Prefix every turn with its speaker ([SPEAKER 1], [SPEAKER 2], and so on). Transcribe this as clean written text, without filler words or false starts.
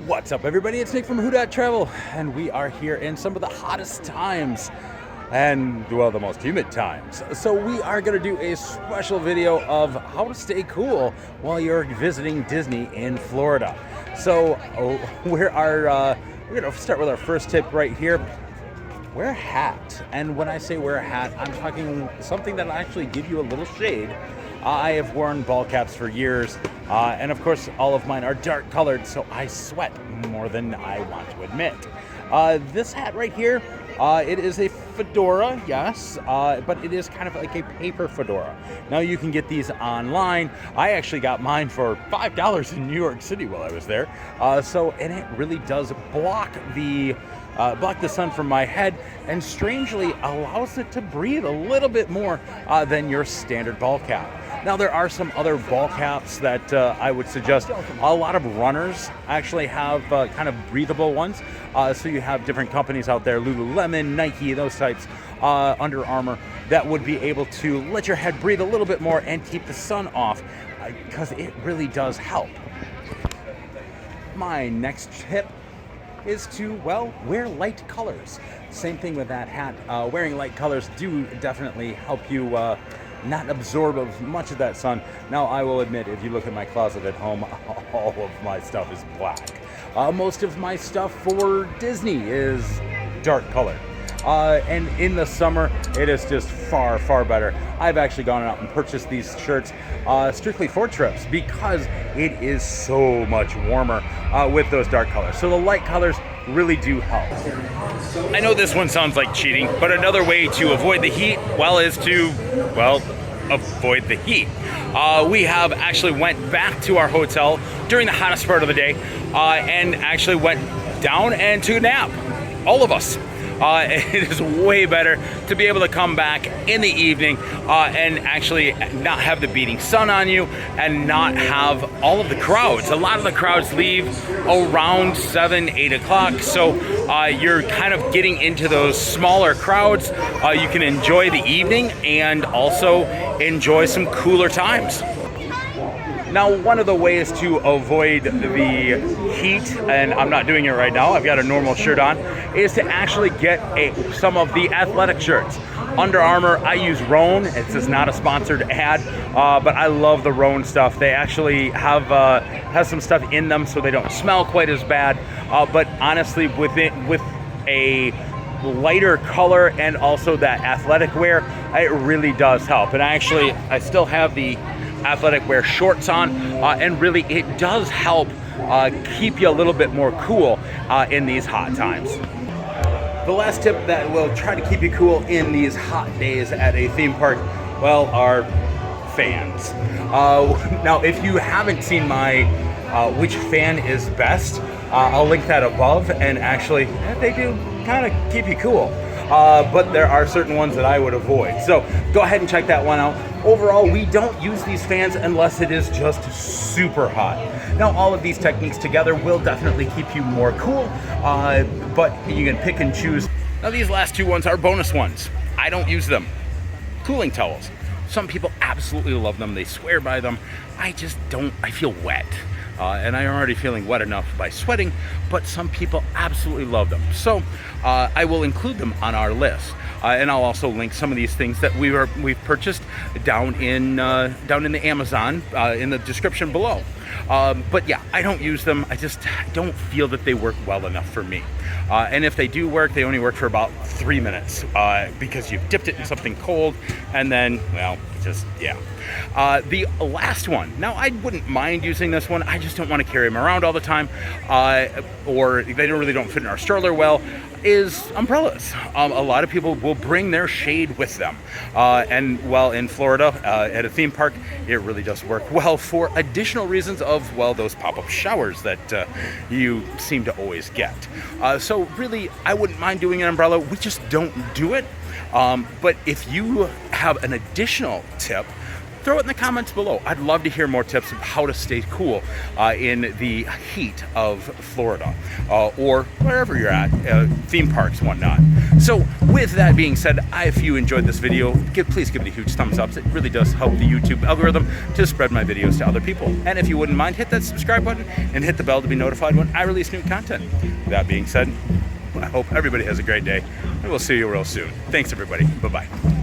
[SPEAKER 1] What's up, everybody? It's Nick from Who Dat Travel, and we are here in some of the hottest times and, well, the most humid times. So we are going to do a special video of how to stay cool while you're visiting Disney in Florida. So we're going to start with our first tip right here. Wear a hat. And when I say wear a hat, I'm talking something that'll actually give you a little shade. I have worn ball caps for years, and of course all of mine are dark colored, so I sweat more than I want to admit. This hat right here, it is a fedora, yes, but it is kind of like a paper fedora. Now you can get these online. I actually got mine for $5 in New York City while I was there. And it really does block the sun from my head, and strangely allows it to breathe a little bit more than your standard ball cap. Now there are some other ball caps that I would suggest. A lot of runners actually have kind of breathable ones. So you have different companies out there, Lululemon, Nike, those types, Under Armour, that would be able to let your head breathe a little bit more and keep the sun off, because it really does help. My next tip is to, well, wear light colors. Same thing with that hat. Wearing light colors do definitely help you not absorb as much of that sun. Now, I will admit, if you look at my closet at home, all of my stuff is black. Most of my stuff for Disney is dark colored. And in the summer, it is just far, far better. I've actually gone out and purchased these shirts strictly for trips because it is so much warmer with those dark colors. So the light colors really do help. I know this one sounds like cheating, but another way to avoid the heat, well, is to, well, avoid the heat. We have actually went back to our hotel during the hottest part of the day and actually went down and took a nap. All of us. It is way better to be able to come back in the evening and actually not have the beating sun on you and not have all of the crowds. A lot of the crowds leave around 7, 8 o'clock, so you're kind of getting into those smaller crowds. You can enjoy the evening and also enjoy some cooler times. Now, one of the ways to avoid the heat, and I'm not doing it right now, I've got a normal shirt on, is to actually get some of the athletic shirts. Under Armour, I use Roan. This is not a sponsored ad, but I love the Roan stuff. They actually have some stuff in them so they don't smell quite as bad. But honestly, with a lighter color and also that athletic wear, it really does help. And actually, I still have the athletic wear shorts on, and really it does help keep you a little bit more cool in these hot times. The last tip that will try to keep you cool in these hot days at a theme park, well, are fans. Now, if you haven't seen my which fan is best, I'll link that above, and actually they do kind of keep you cool. But there are certain ones that I would avoid. So go ahead and check that one out. Overall, we don't use these fans unless it is just super hot. Now, all of these techniques together will definitely keep you more cool, but you can pick and choose. Now, these last two ones are bonus ones. I don't use them. Cooling towels. Some people absolutely love them. They swear by them. I just don't. I feel wet. And I'm already feeling wet enough by sweating, but some people absolutely love them. So I will include them on our list. And I'll also link some of these things that we've purchased down in the Amazon in the description below. But yeah, I don't use them. I just don't feel that they work well enough for me. And if they do work, they only work for about 3 minutes because you've dipped it in something cold, and then, well, just, yeah. The last one, now I wouldn't mind using this one, I just don't want to carry them around all the time, or they really don't fit in our stroller well, is umbrellas. A lot of people will bring their shade with them. And well, in Florida, at a theme park, it really does work well for additional reasons of, well, those pop-up showers that you seem to always get. So really, I wouldn't mind doing an umbrella. We just don't do it. But if you have an additional tip, throw it in the comments below. I'd love to hear more tips of how to stay cool in the heat of Florida or wherever you're at, theme parks, whatnot. So with that being said, if you enjoyed this video, please give it a huge thumbs up. It really does help the YouTube algorithm to spread my videos to other people. And if you wouldn't mind, hit that subscribe button and hit the bell to be notified when I release new content. That being said, I hope everybody has a great day, and we'll see you real soon. Thanks, everybody. Bye-bye.